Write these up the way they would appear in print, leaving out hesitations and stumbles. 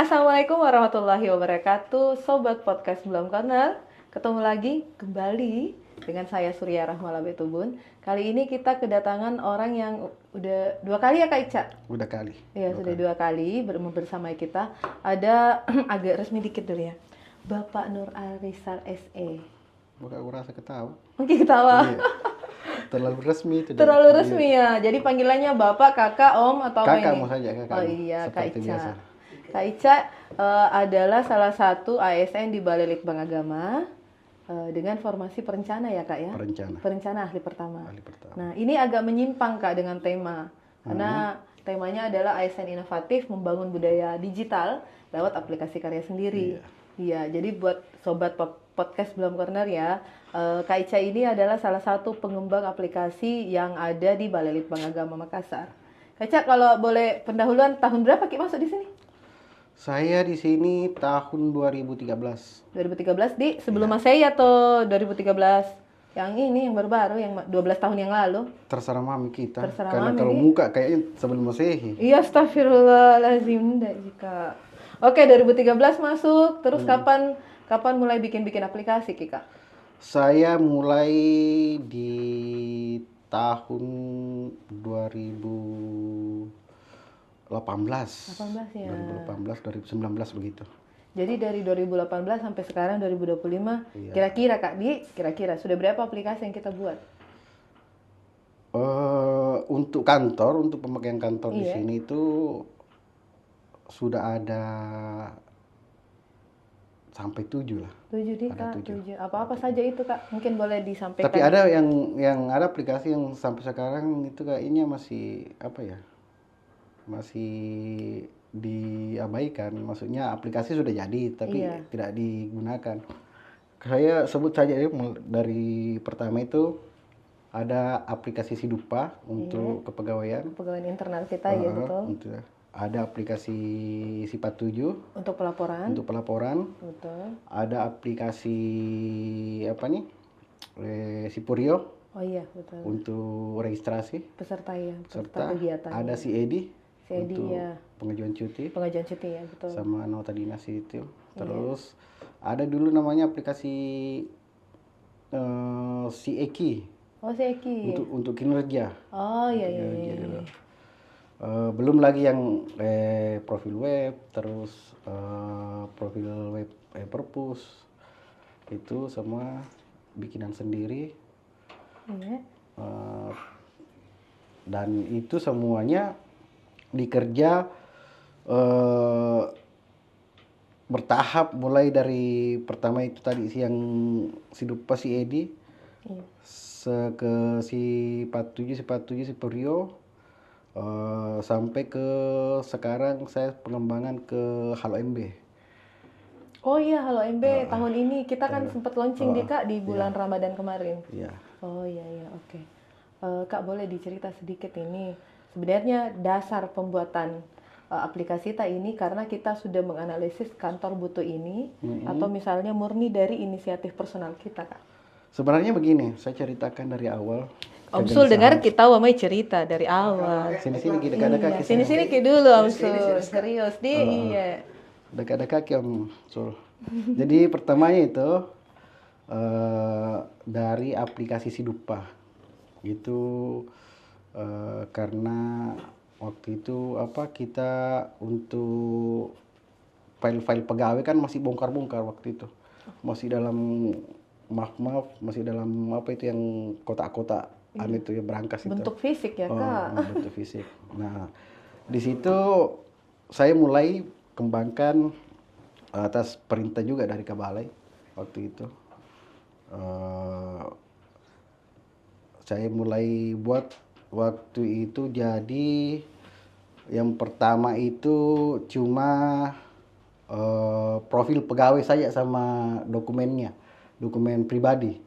Assalamualaikum warahmatullahi wabarakatuh, Sobat Podcast Belum Kenal. Ketemu lagi kembali dengan saya Surya Rahmala Betubun. Kali ini kita kedatangan orang yang udah 2 kali ya Kak Ica? Udah kali. Iya, sudah 2 kali bersama kita. Ada agak resmi dikit dulu ya, Bapak Nur Arisal SE. Bukan aku rasa ketawa. Mungkin ketawa. Iya. Terlalu resmi itu. Terlalu resmi ya. Jadi panggilannya Bapak, Kakak, Om atau apa ini? Kakak mau saja kakak. Oh iya, Kak Seperti Ica. biasa. Kak Ica adalah salah satu ASN di Balai Litbang Agama dengan formasi perencana ya Kak ya? Perencana ahli pertama. Nah ini agak menyimpang Kak dengan tema. Karena temanya adalah ASN inovatif membangun budaya digital lewat aplikasi karya sendiri. Iya, jadi buat Sobat Podcast Belum Corner ya, Kak Ica ini adalah salah satu pengembang aplikasi yang ada di Balai Litbang Agama Makassar. Kak Ica kalau boleh pendahuluan tahun berapa Ki masuk di sini? Saya di sini tahun 2013. 2013 di sebelum Masehi atau 2013 yang ini yang baru-baru yang 12 tahun yang lalu? Terserah mami kita. Terserah karena mami kalau nih. muka kayaknya sebelum Masehi. Iya, astagfirullahaladzim enggak jika. Oke, 2013 masuk. Terus kapan mulai bikin aplikasi Ki Kak? Saya mulai di tahun 2018 ya. 2018 2019 begitu. Jadi dari 2018 sampai sekarang 2025, Iya. kira-kira Kak kira-kira sudah berapa aplikasi yang kita buat? Untuk kantor, untuk pemakaian kantor di Iya. sini itu sudah ada sampai 7 lah. 7 nih Ada Kak, 7. 7. Apa-apa saja itu Kak? Mungkin boleh disampaikan. Tapi ada yang ada aplikasi yang sampai sekarang itu kayaknya masih apa ya? Masih diabaikan. Maksudnya aplikasi sudah jadi tapi tidak digunakan. Saya sebut saja ya, dari pertama itu ada aplikasi Sidupa untuk kepegawaian. Kepegawaian internal kita ya betul. Ada aplikasi Sifat 7 untuk pelaporan. Betul. Ada aplikasi apa nih? Sipurio. Oh iya, betul. Untuk registrasi peserta kegiatan. Ada si Edi untuk ya. pengajuan cuti ya, betul. sama nota dinas itu. Terus ada dulu namanya aplikasi si Eki. Oh, si Eki. Untuk kinerja. Oh iya. Dulu. Belum lagi yang profil web, terus profil web perpus, itu semua bikinan sendiri. Iya. Dan itu semuanya dikerja bertahap, mulai dari pertama itu tadi yang Sidupa si Edi, ke Sifat 7 si Purio, sampai ke sekarang saya pengembangan ke Halo MB. Oh iya, Halo MB tahun ini kita kan sempat launching deh Kak di bulan Ramadan kemarin. Iya. Oh iya, oke. Kak boleh dicerita sedikit ini sebenarnya dasar pembuatan aplikasi kita ini karena kita sudah menganalisis kantor butuh ini atau misalnya murni dari inisiatif personal kita Kak? Sebenarnya begini, saya ceritakan dari awal. Om Sul dengar kita wamai cerita dari awal. Sini dekat-dekat. Sini dulu Om Sul. Serius di iya. Dekat-dekat Om Sul. Jadi pertamanya itu dari aplikasi Sidupa. Itu karena waktu itu kita untuk file-file pegawai kan masih bongkar-bongkar waktu itu. Masih dalam masih dalam apa itu yang kotak-kotak itu ya, berangkas itu. Bentuk fisik ya Kak? Bentuk fisik. Nah, di situ saya mulai kembangkan atas perintah juga dari Kabalai waktu itu. Saya mulai buat waktu itu, jadi yang pertama itu cuma profil pegawai saja sama dokumen pribadi.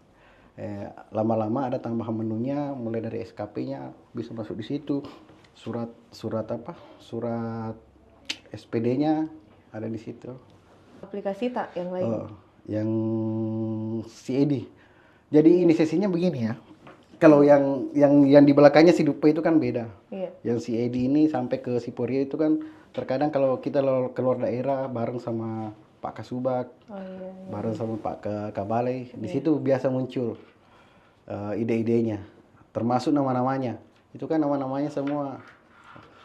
Lama-lama ada tambahan menunya, mulai dari SKP-nya bisa masuk di situ, surat SPD-nya ada di situ. Aplikasi tak yang lain? Yang CAD. Jadi inisiasinya begini ya. Kalau yang di belakangnya Sidupa itu kan beda. Iya. Yang CAD ini sampai ke Sipurio itu kan Terkadang kalau kita keluar daerah bareng sama Pak Kasubag, bareng sama Pak Kabalai, di situ biasa muncul ide-idenya, termasuk nama-namanya. Itu kan nama-namanya semua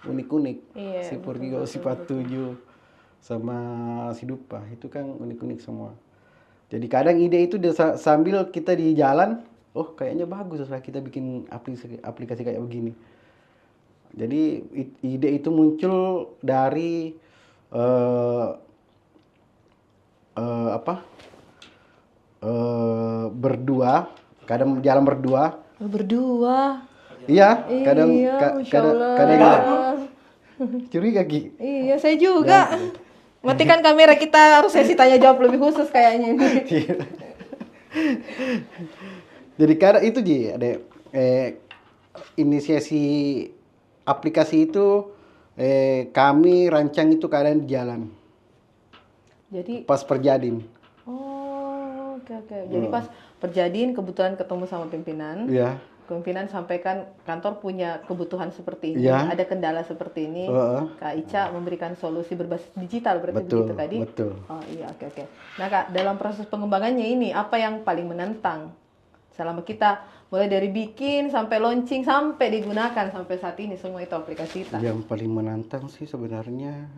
unik-unik. Si Purgigo, si Patuju, sama si Dupa, itu kan unik-unik semua. Jadi kadang ide itu sambil kita di jalan, oh kayaknya bagus setelah kita bikin aplikasi kayak begini. Jadi ide itu muncul dari berdua, kadang jalan berdua. Berdua. Iya, kadang curiga Ki. Iya, saya juga. Matikan kamera, kita harus sesi tanya jawab lebih khusus kayaknya ini. Jadi kadang itu ada inisiasi aplikasi itu kami rancang itu kadang di jalan. Jadi pas Perjadin. Oh, oke. Jadi pas Perjadin kebetulan ketemu sama pimpinan. Iya. Pimpinan sampaikan kantor punya kebutuhan seperti ini, ada kendala seperti ini. Kak Ica memberikan solusi berbasis digital, berarti begitu tadi? Betul. Oh iya, oke. Nah Kak, dalam proses pengembangannya ini, apa yang paling menantang? Selama kita mulai dari bikin, sampai launching, sampai digunakan, sampai saat ini, semua itu aplikasi kita. Yang paling menantang sih sebenarnya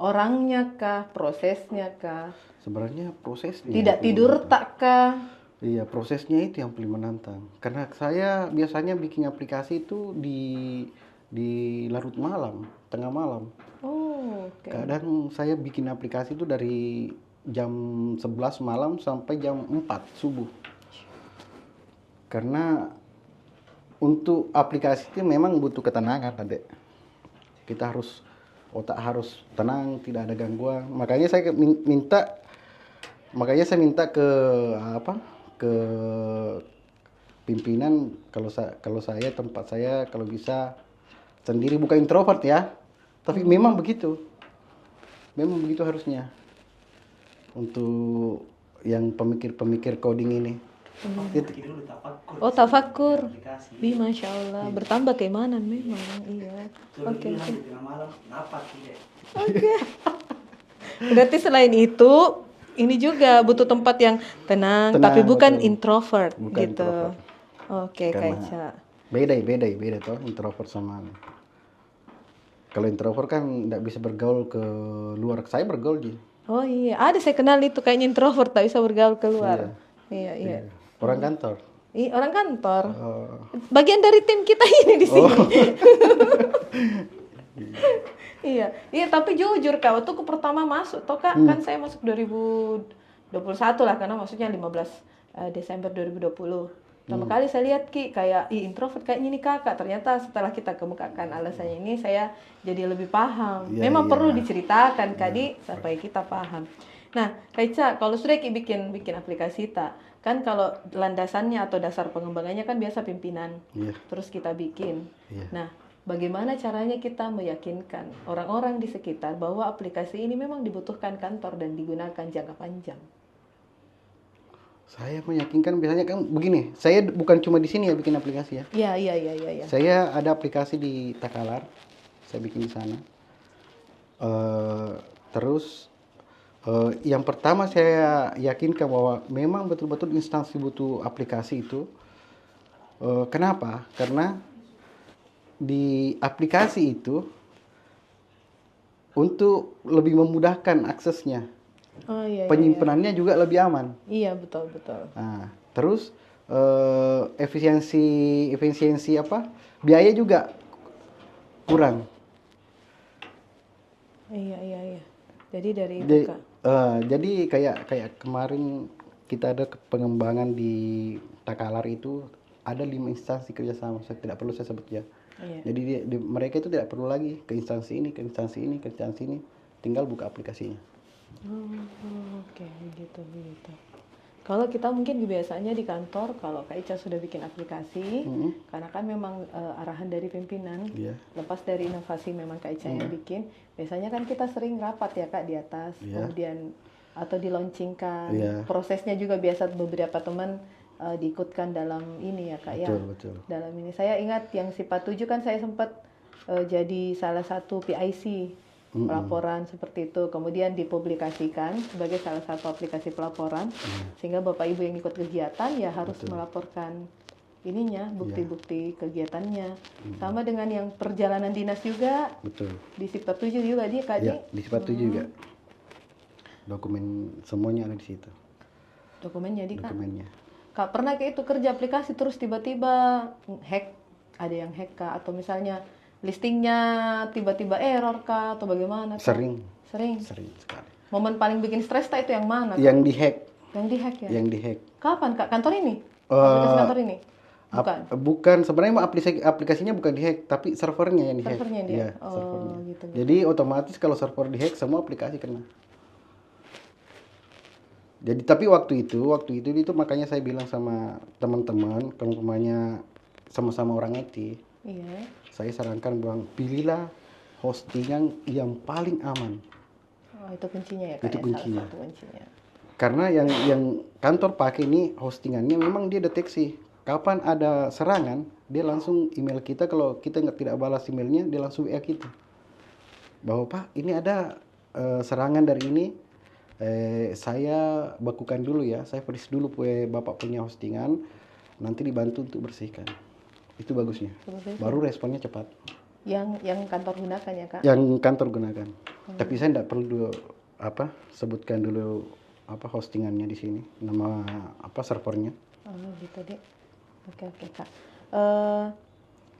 orangnya kah, prosesnya kah? Sebenarnya prosesnya. Tidak tidur tak kah? Iya, prosesnya itu yang paling menantang. Karena saya biasanya bikin aplikasi itu di larut malam, tengah malam. Oh, oke. Kadang saya bikin aplikasi itu dari jam 11 malam sampai jam 4 subuh. Karena untuk aplikasi itu memang butuh ketenangan, Adek. Otak harus tenang, tidak ada gangguan. Makanya saya minta ke pimpinan kalau saya tempat saya kalau bisa sendiri, bukan introvert ya. Tapi memang begitu harusnya untuk yang pemikir coding ini. Oh, tafakur. Masya Allah, bertambah keimanan memang. Iya. Oke. Berarti selain itu, ini juga butuh tempat yang tenang tapi bukan betul. Introvert gitu. Oke, Kak Ica. Beda toh introvert sama. Kalau introvert kan nggak bisa bergaul ke luar. Saya bergaul Ji. Oh iya, ada saya kenal itu kayaknya introvert tak bisa bergaul keluar. Iya. Orang kantor. Orang kantor. Bagian dari tim kita ini di sini. Iya, tapi jujur Kak, waktu pertama masuk toh Kak, kan saya masuk 2021 lah, karena maksudnya 15 Desember 2020. Pertama kali saya lihat Ki, kayak introvert kayaknya ini kakak. Ternyata setelah kita kemukakan alasannya ini, saya jadi lebih paham. Memang perlu diceritakan Kak supaya kita paham. Nah, Kak Ica, kalau sudah Ki bikin aplikasi kan kalau landasannya atau dasar pengembangannya kan biasa pimpinan. Terus kita bikin. Nah, bagaimana caranya kita meyakinkan orang-orang di sekitar bahwa aplikasi ini memang dibutuhkan kantor dan digunakan jangka panjang? Saya meyakinkan biasanya kan begini, saya bukan cuma di sini ya bikin aplikasi ya. Iya. Saya ada aplikasi di Takalar, saya bikin di sana. Terus yang pertama saya yakinkan bahwa memang betul-betul instansi butuh aplikasi itu. Kenapa? Karena di aplikasi itu untuk lebih memudahkan aksesnya. Penyimpanannya juga lebih aman. Iya, betul. Nah, terus efisiensi biaya juga kurang. Iya. Jadi dari itu Kak. Jadi kayak kemarin kita ada pengembangan di Takalar itu ada 5 instansi kerjasama. Saya tidak perlu saya sebut ya. Jadi mereka itu tidak perlu lagi ke instansi ini, tinggal buka aplikasinya. Oke, begitu. Kalau kita mungkin biasanya di kantor, kalau Kak Ica sudah bikin aplikasi, karena kan memang arahan dari pimpinan, lepas dari inovasi memang Kak Ica yang bikin, biasanya kan kita sering rapat ya Kak di atas, kemudian atau di launchingkan, prosesnya juga biasa beberapa teman diikutkan dalam ini ya Kak ya. Betul. Dalam ini saya ingat yang sifat 7 kan saya sempat jadi salah satu PIC pelaporan seperti itu, kemudian dipublikasikan sebagai salah satu aplikasi pelaporan, sehingga Bapak Ibu yang ikut kegiatan ya harus melaporkan ininya, bukti-bukti kegiatannya. Sama dengan yang perjalanan dinas juga. Betul. Di sifat 7 juga dia Kak. Ya, di sifat 7 juga. Dokumen semuanya ada di situ. Dokumennya Kak. Dokumennya. Kak pernah kayak itu kerja aplikasi terus tiba-tiba hack, ada yang hack Kak, atau misalnya listingnya tiba-tiba error Kak, atau bagaimana Kak? Sering sekali. Momen paling bikin stres itu yang mana Kak? Yang dihack. Yang dihack ya? Yang dihack. Kapan Kak? Kantor ini? Aplikasi kantor ini? Bukan, sebenarnya aplikasinya bukan dihack, tapi servernya yang dihack. Servernya dia? Ya, servernya. Gitu. Jadi otomatis kalau server dihack semua aplikasi kena. Jadi tapi waktu itu makanya saya bilang sama teman-teman, kalau umpamanya sama-sama orang IT, saya sarankan bilang pilihlah hostingan yang paling aman. Itu kuncinya ya Kak? Itu kuncinya. Salah satu kuncinya. Karena yang kantor pakai ini hostingannya memang dia deteksi kapan ada serangan, dia langsung email kita. Kalau kita tidak balas emailnya, dia langsung WA kita bahwa Pak ini ada serangan dari ini. Saya bakukan dulu ya, saya freeze dulu Bapak punya hostingan, nanti dibantu untuk bersihkan. Itu bagusnya. Baru responnya cepat. Yang kantor gunakan ya Kak? Yang kantor gunakan. Tapi saya tidak perlu sebutkan dulu hostingannya di sini, nama servernya. Gitu deh. Oke Kak.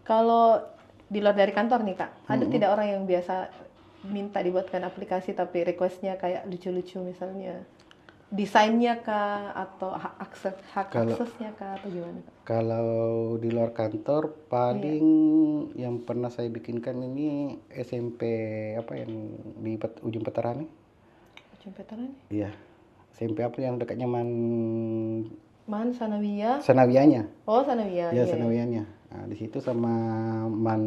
Kalau di luar dari kantor nih Kak, ada tidak orang yang biasa minta dibuatkan aplikasi tapi requestnya kayak lucu-lucu, misalnya desainnya Kak, atau hak aksesnya Kak, atau gimana Kak? Kalau di luar kantor paling yang pernah saya bikinkan ini SMP yang di ujung Petarani. Ujung Petarani? Iya. SMP yang dekatnya Sanawiyah. Sanawiyahnya. Oh, Sanawiyah. Iya, Sanawiyahnya. Nah, di situ sama Man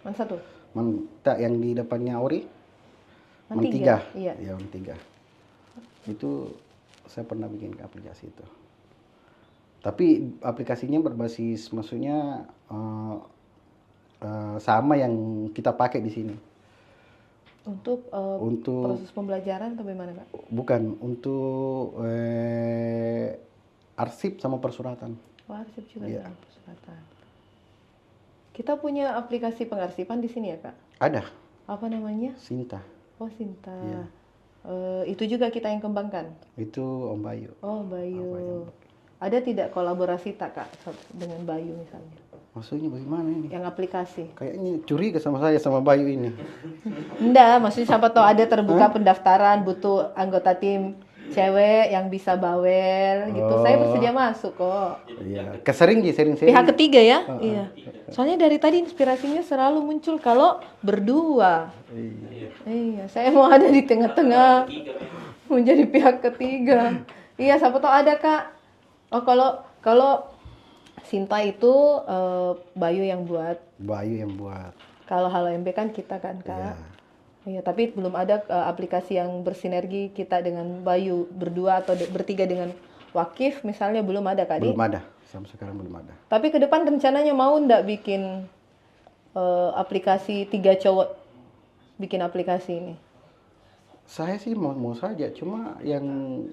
1. Yang di depannya Ori. Man 3. Iya, Man 3. Itu saya pernah bikin aplikasi itu. Tapi aplikasinya berbasis, maksudnya sama yang kita pakai di sini. Untuk proses pembelajaran atau bagaimana Kak? Bukan, untuk arsip sama persuratan. Arsip juga sama persuratan. Kita punya aplikasi pengarsipan di sini ya Kak? Ada. Apa namanya? Sinta. Oh, Sinta. Ya. Itu juga kita yang kembangkan? Itu Om Bayu. Oh, Bayu. Ada tidak kolaborasi tak Kak dengan Bayu misalnya? Maksudnya bagaimana ini? Yang aplikasi. Kayaknya curiga sama saya sama Bayu ini. Enggak, maksudnya siapa tahu ada terbuka pendaftaran butuh anggota tim cewek yang bisa bawel gitu. Saya bersedia masuk kok. Iya, sering. Pihak ketiga ya? Iya. Soalnya dari tadi inspirasinya selalu muncul kalau berdua. Iya, saya mau ada di tengah-tengah. Menjadi pihak ketiga. Iya, siapa tahu ada Kak. Oh, kalau Sinta itu Bayu yang buat. Kalau Halo MB kan kita kan Kak. Iya, tapi belum ada aplikasi yang bersinergi kita dengan Bayu berdua atau bertiga dengan Wakif misalnya, belum ada Kak? Belum ada, sampai sekarang belum ada. Tapi ke depan rencananya mau ndak bikin aplikasi 3 cowok bikin aplikasi ini? Saya sih mau saja, cuma yang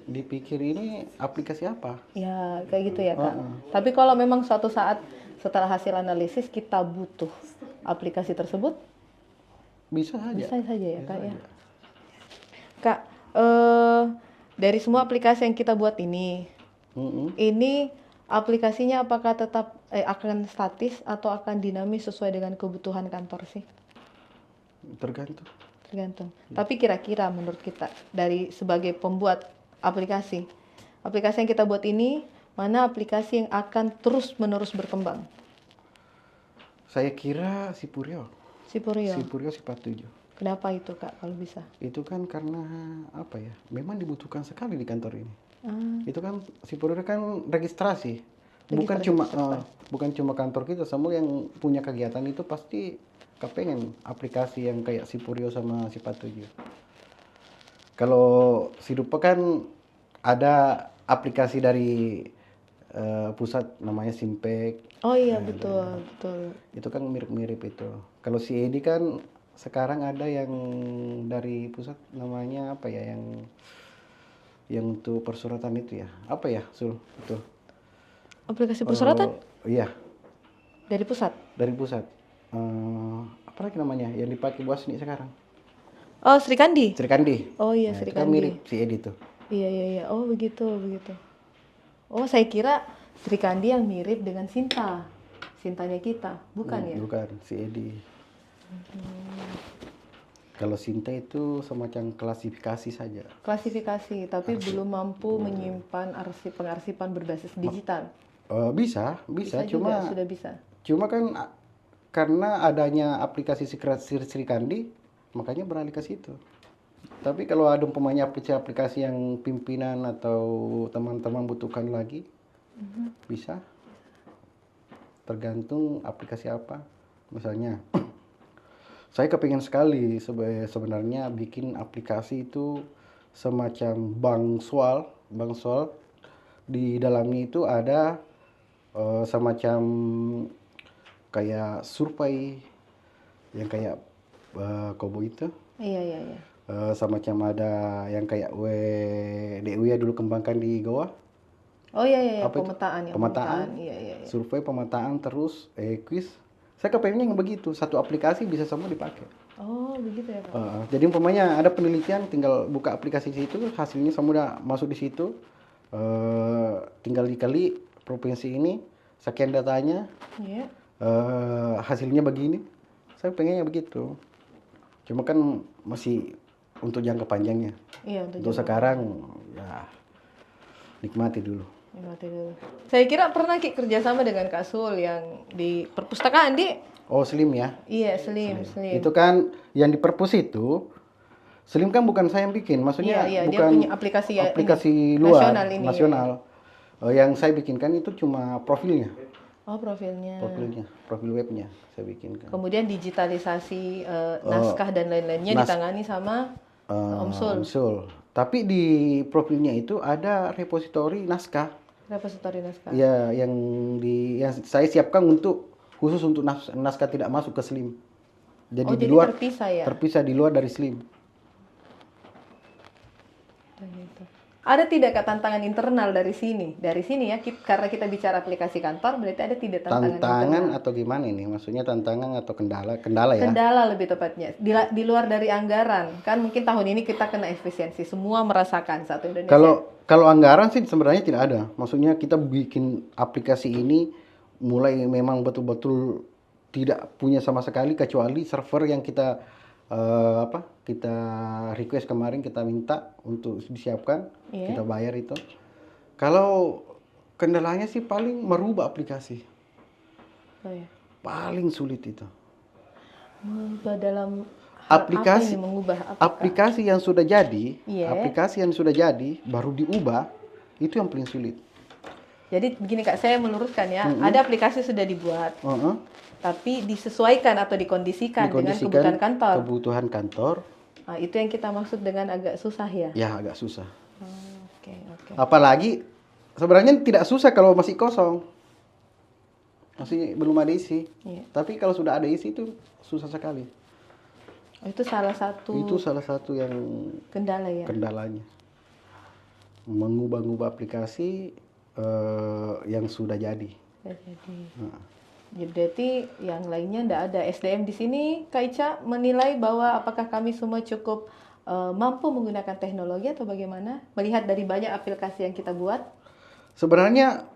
dipikir ini aplikasi apa? Ya kayak gitu ya Kak. Tapi kalau memang suatu saat setelah hasil analisis kita butuh aplikasi tersebut, bisa saja ya Kak ya. Kak, dari semua aplikasi yang kita buat ini aplikasinya apakah tetap akan statis atau akan dinamis sesuai dengan kebutuhan kantor sih? Tergantung. Tapi kira-kira menurut kita dari sebagai pembuat aplikasi yang kita buat ini, mana aplikasi yang akan terus-menerus berkembang? Saya kira Sipuryo sifat 7. Kenapa itu Kak kalau bisa? Itu kan karena memang dibutuhkan sekali di kantor ini. Itu kan Sipuryo kan registrasi. Bukan cuma kantor kita, semua yang punya kegiatan itu pasti kepengen aplikasi yang kayak Sipuryo sama sifat 7. Kalau Sidupa kan ada aplikasi dari pusat namanya Simpek. Oh iya, betul, betul. Itu kan mirip-mirip itu. Kalau si Edi kan sekarang ada yang dari pusat namanya apa ya, yang untuk persuratan itu ya. Apa ya, Sul? Itu. Aplikasi persuratan? Iya. Dari pusat? Dari pusat. Apa lagi namanya yang dipakai buat seni sekarang? Oh, Sri Kandi? Sri Kandi. Oh iya, Sri Itu kan Kandi. mirip si Edi tuh. Iya, iya, iya. Oh, begitu, begitu. Oh, saya kira Sri Kandi yang mirip dengan Sinta. Sintanya kita, bukan ya? Bukan, si Edi. Kalau Sinta itu semacam klasifikasi saja. Klasifikasi, tapi belum mampu menyimpan pengarsipan berbasis digital. Bisa cuma juga, sudah bisa. Cuma kan karena adanya aplikasi Sri Kandi, makanya beralih ke situ. Tapi kalau ada umpamanya aplikasi yang pimpinan atau teman-teman butuhkan lagi, bisa. Tergantung aplikasi apa. Misalnya, saya kepingin sekali sebenarnya bikin aplikasi itu semacam bank soal. Di dalamnya itu ada semacam kayak survei yang kayak Kobo itu. Iya. Semacam ada yang kayak WDU ya dulu kembangkan di Goa. Oh iya, pemetaan. Iya. Survei, pemetaan, terus quiz. Saya kepengennya yang begitu, satu aplikasi bisa semua dipakai. Oh, begitu ya, Pak. Jadi umpamanya ada penelitian, tinggal buka aplikasi di situ, hasilnya semua udah masuk di situ. Tinggal dikali provinsi ini, sekian datanya. Iya. Hasilnya begini. Saya pengennya begitu. Cuma kan masih untuk jangka panjangnya. Iya, untuk sekarang ya nikmati dulu. Saya kira pernah kerjasama dengan Kak Sul yang di perpustakaan di. Oh, Slim ya? Iya, Slim. Itu kan yang di perpus itu, Slim kan bukan saya yang bikin, maksudnya iya, bukan dia punya aplikasi luar nasional. Yang saya bikinkan itu cuma profilnya. Oh, profilnya, profil webnya saya bikinkan. Kemudian digitalisasi naskah dan lain-lainnya ditangani sama Om Sul. Tapi di profilnya itu ada repositori naskah. Ya, yang saya siapkan khusus untuk naskah tidak masuk ke Slim. Jadi di luar terpisah ya? Terpisah di luar dari Slim. Ada tidak tantangan internal dari sini? Dari sini ya, karena kita bicara aplikasi kantor, berarti ada tidak tantangan internal? Atau gimana ini? Maksudnya tantangan atau kendala ya? Kendala lebih tepatnya. Di luar dari anggaran, kan mungkin tahun ini kita kena efisiensi, semua merasakan satu Indonesia. Kalau anggaran sih sebenarnya tidak ada. Maksudnya kita bikin aplikasi ini mulai memang betul-betul tidak punya sama sekali kecuali server yang kita kita request kemarin, kita minta untuk disiapkan, kita bayar itu. Kalau kendalanya sih paling merubah aplikasi. Paling sulit itu. Mengubah dalam aplikasi yang sudah jadi, aplikasi yang sudah jadi baru diubah, itu yang paling sulit. Jadi begini Kak, saya meluruskan ya, ada aplikasi sudah dibuat, tapi disesuaikan atau dikondisikan dengan kebutuhan kantor. Nah, itu yang kita maksud dengan agak susah ya? Ya, agak susah. Oke. Apalagi sebenarnya tidak susah kalau masih kosong, masih belum ada isi. Tapi kalau sudah ada isi itu susah sekali. Itu salah satu yang kendala ya? Kendalanya. Mengubah-ubah aplikasi yang sudah jadi. Jadi berarti yang lainnya tidak ada. SDM di sini Kak Ica menilai bahwa apakah kami semua cukup mampu menggunakan teknologi atau bagaimana? Melihat dari banyak aplikasi yang kita buat? Sebenarnya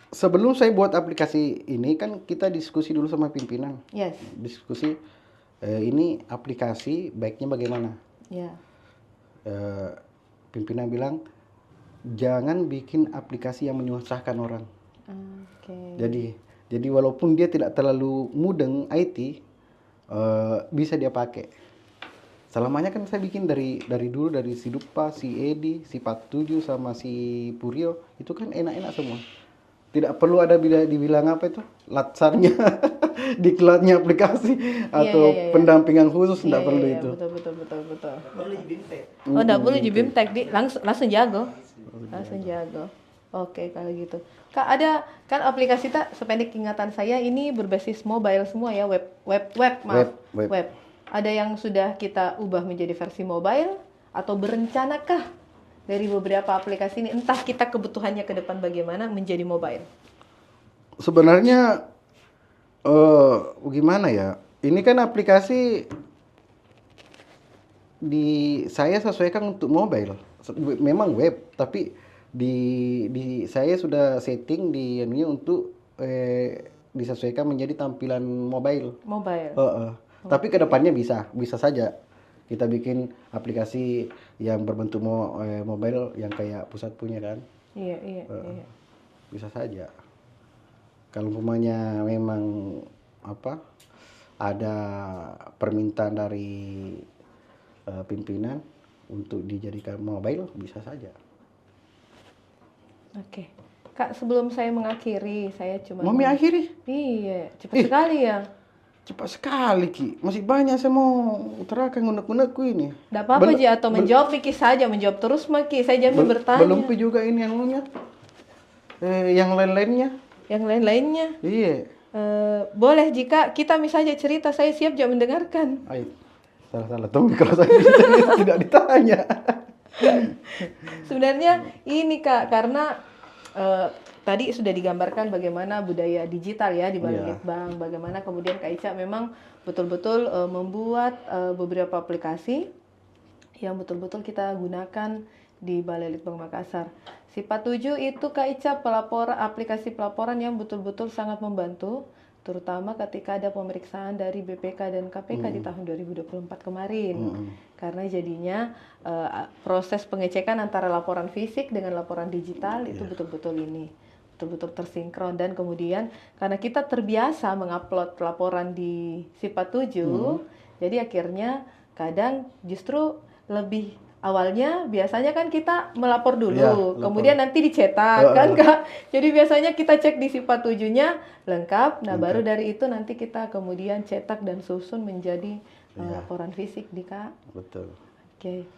sebelum saya buat aplikasi ini kan kita diskusi dulu sama pimpinan. Yes. Diskusi ini aplikasi baiknya bagaimana? Pimpinan bilang jangan bikin aplikasi yang menyusahkan orang. Jadi walaupun dia tidak terlalu mudeng IT, bisa dia pakai. Selamanya kan saya bikin dari dulu, dari si Dupa, si Edi, si Pat7 sama si Purio, itu kan enak-enak semua. Tidak perlu ada dibilang apa itu, latsarnya, diklatnya aplikasi atau pendampingan khusus, tidak perlu itu. Betul. Perlu BIM tag. Oh, tidak perlu BIM tag, langsung jago. Oke, kalau gitu. Kak, ada kan aplikasi tak sependek ingatan saya ini berbasis mobile semua ya, maaf. Web. Ada yang sudah kita ubah menjadi versi mobile atau berencanakah dari beberapa aplikasi ini entah kita kebutuhannya ke depan bagaimana menjadi mobile? Sebenarnya gimana ya? Ini kan aplikasi saya sesuaikan untuk mobile. Memang web, tapi di saya sudah setting di ini untuk disesuaikan menjadi tampilan mobile. Tapi kedepannya bisa saja kita bikin aplikasi yang berbentuk mobile yang kayak pusat punya kan. Iya. Bisa saja. Kalau umpamanya memang ada permintaan dari pimpinan untuk dijadikan mobile, bisa saja. Oke. Kak, sebelum saya mengakhiri, saya cuma mau mengakhiri? Iya, cepat sekali ya. Cepat sekali, Ki. Masih banyak saya mau utarakan unek-unekku ini. Tidak apa-apa, Ji, atau menjawab Ki saja, menjawab terus, Ki. Saya jamin bertanya. Belum juga ini yang lainnya. Yang lain-lainnya. Yang lain-lainnya? Iya. Boleh, jika kita misalnya cerita, saya siap juga mendengarkan. Ayo. Salah. Tunggu kalau saya tidak ditanya. Sebenarnya ini Kak, karena tadi sudah digambarkan bagaimana budaya digital ya di Balai Litbang, bagaimana kemudian Kak Ica memang betul-betul membuat beberapa aplikasi yang betul-betul kita gunakan di Balai Litbang Makassar. Sifat 7 itu Kak Ica aplikasi pelaporan yang betul-betul sangat membantu, terutama ketika ada pemeriksaan dari BPK dan KPK di tahun 2024 kemarin. Karena jadinya proses pengecekan antara laporan fisik dengan laporan digital itu betul-betul tersinkron, dan kemudian karena kita terbiasa mengupload laporan di Sifat 7, jadi akhirnya kadang justru lebih awalnya biasanya kan kita melapor dulu, kemudian nanti dicetak kan Kak. Jadi biasanya kita cek di Sifat 7-nya lengkap, baru dari itu nanti kita kemudian cetak dan susun menjadi laporan fisik di Kak. Betul. Oke.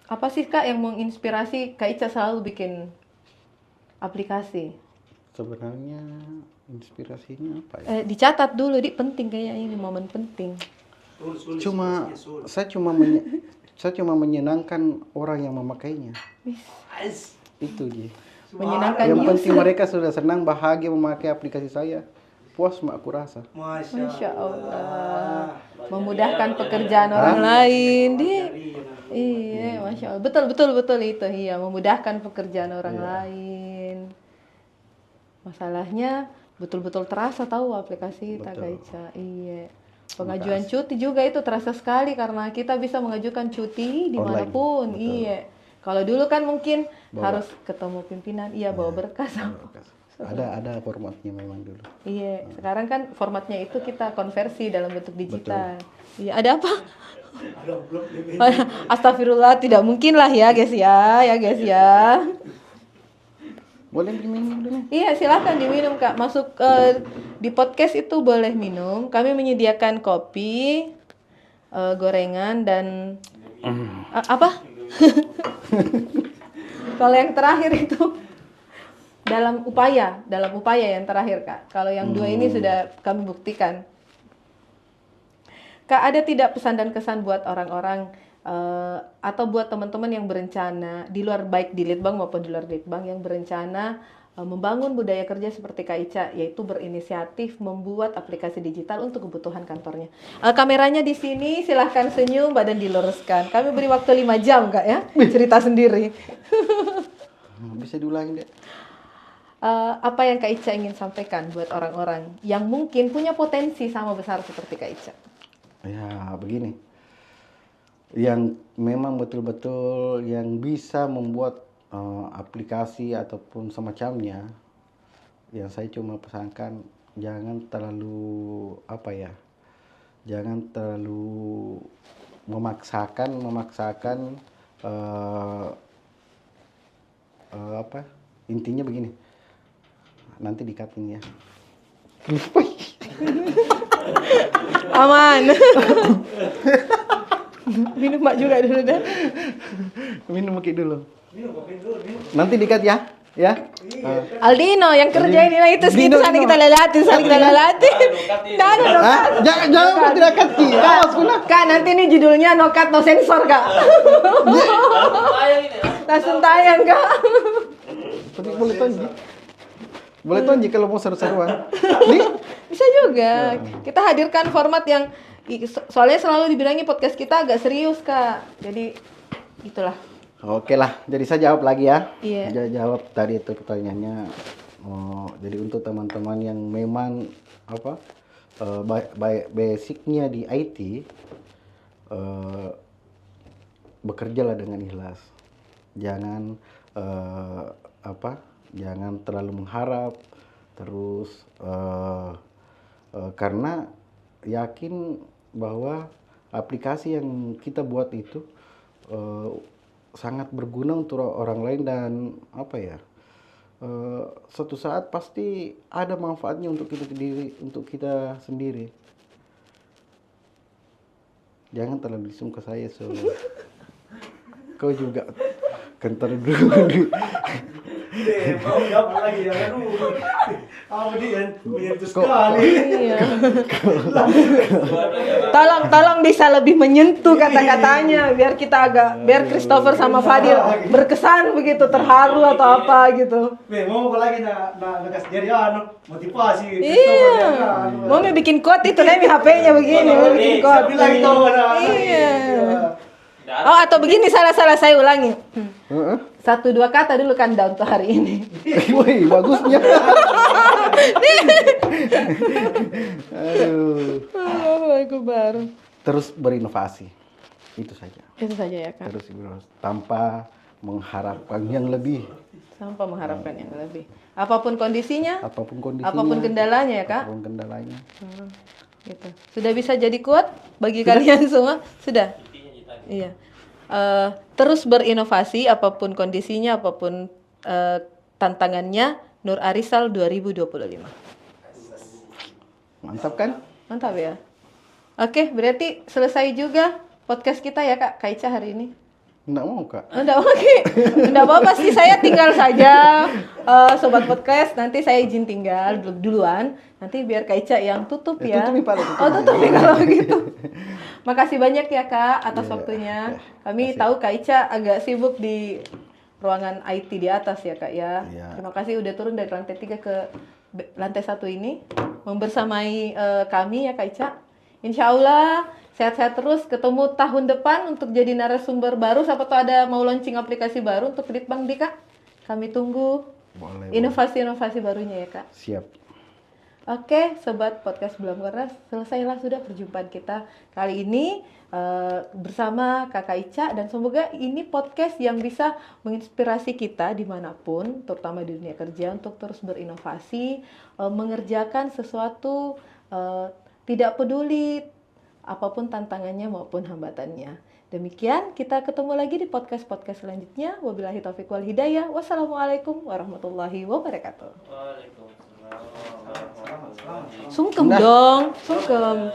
Apa sih Kak yang menginspirasi Kak Ica selalu bikin aplikasi? Sebenarnya inspirasinya apa ya? Dicatat dulu, penting kayaknya ini momen penting. Saya cuma menyenangkan orang yang memakainya. Itu Ji. Menyenangkan yang penting mereka sudah senang, bahagia memakai aplikasi saya. Puas aku rasa. Masya Allah. Memudahkan pekerjaan orang lain. Iya, Masya Allah. Betul itu. Iya, memudahkan pekerjaan orang lain. Masalahnya betul-betul terasa tahu aplikasi Kak Ica. Iya. Pengajuan cuti juga itu terasa sekali karena kita bisa mengajukan cuti dimanapun. Iya. Kalau dulu kan mungkin harus ketemu pimpinan, bawa berkas. Ada formatnya memang dulu. Iya. Sekarang kan formatnya itu kita konversi dalam bentuk digital. Iya. Ada apa? Astagfirullah, tidak mungkin lah ya guys ya. Boleh diminum dulu? Iya, silakan diminum Kak. Masuk di podcast itu boleh minum. Kami menyediakan kopi, gorengan dan apa? Kalau yang terakhir itu dalam upaya yang terakhir Kak. Kalau yang dua ini sudah kami buktikan. Kak, ada tidak pesan dan kesan buat orang-orang atau buat teman-teman yang berencana di luar, baik di Litbang maupun di luar Litbang, yang berencana membangun budaya kerja seperti Kak Ica, yaitu berinisiatif membuat aplikasi digital untuk kebutuhan kantornya. Kameranya di sini, silahkan senyum, badan diluruskan. Kami beri waktu 5 jam Kak ya, cerita sendiri. Bisa diulangi deh. Apa yang Kak Ica ingin sampaikan buat orang-orang yang mungkin punya potensi sama besar seperti Kak Ica? Ya begini, yang memang betul-betul yang bisa membuat aplikasi ataupun semacamnya, yang saya cuma pesankan jangan terlalu memaksakan intinya begini, nanti dikatin ya. Aman. Minum mak juga dulu dah. Minum kopi dulu. Nanti dikat ya. Ya. Aldino yang kerja ini nah itu Dino, saling Dino. kita lalati. Nggak ada no Hah? cut. Jangan bertirakat Ki. Awas pula. Kak, nanti ini judulnya no cut no sensor Kak. Langsung tayang Kak. Tapi boleh tonji. Boleh tonji kalau mau seru-seruan. Nih, Bisa juga. Kita hadirkan format yang soalnya selalu dibilangi podcast kita agak serius Kak. Jadi itulah. oke lah. Jadi saya jawab lagi ya. Iya. Saya jawab tadi itu pertanyaannya. Jadi untuk teman-teman yang memang apa basicnya di IT, bekerjalah dengan ikhlas. Jangan jangan terlalu mengharap. Terus karena yakin bahwa aplikasi yang kita buat itu sangat berguna untuk orang lain dan suatu saat pasti ada manfaatnya untuk kita sendiri. Jangan terlalu disum ke saya kau juga kentar dulu. Mau jawab lagi ya kan? Apa dia menyentuh sekali. Iya. Tolong bisa lebih menyentuh kata-katanya biar Christopher sama Fadil berkesan begitu, terharu atau apa gitu. Mau apa lagi kasih jadi motivasi. Iya. Mau bikin quote itu nih HP-nya begini, mau bikin quote. Iya. Oh, atau begini salah saya ulangi. 1-2 kata dulu kan untuk hari ini. Wih, bagusnya. Aduh. Aku baru. Terus berinovasi. Itu saja. Itu saja ya Kak. Terus berinovasi tanpa mengharapkan yang lebih. Tanpa mengharapkan yang lebih. Apapun kondisinya. Apapun kondisinya. Apapun kendalanya ya Kak. Apapun kendalanya. Gitu. Sudah bisa jadi quote bagi kalian semua? Sudah? Iya. Terus berinovasi apapun kondisinya, apapun tantangannya. Nur Arisal 2025. Mantap kan? Mantap ya. Oke, berarti selesai juga podcast kita ya Kak Kaica hari ini. Nggak mau Kak. Enggak oke. Enggak apa-apa sih, saya tinggal saja. Sobat podcast, nanti saya izin tinggal duluan. Nanti biar Kaica yang tutup ya. Tutup nih Pak. Tutup nih kalau gitu. Makasih banyak ya Kak atas waktunya. Kami tahu Kaica agak sibuk di ruangan IT di atas ya Kak ya. Terima kasih udah turun dari lantai 3 ke lantai 1 ini membersamai kami ya Kaica. Insya Allah sehat-sehat terus, ketemu tahun depan untuk jadi narasumber baru. Siapa tahu ada mau launching aplikasi baru untuk Litbang Dika. Kami tunggu inovasi-inovasi barunya ya Kak. Siap. Oke, sobat podcast Belum Keras, selesailah sudah perjumpaan kita kali ini bersama Kakak Ica, dan semoga ini podcast yang bisa menginspirasi kita dimanapun, terutama di dunia kerja, untuk terus berinovasi, mengerjakan sesuatu, tidak peduli apapun tantangannya maupun hambatannya. Demikian, kita ketemu lagi di podcast-podcast selanjutnya. Wabillahi taufiq wal hidayah. Wassalamualaikum warahmatullahi wabarakatuh. Sungkem dong, sungkem.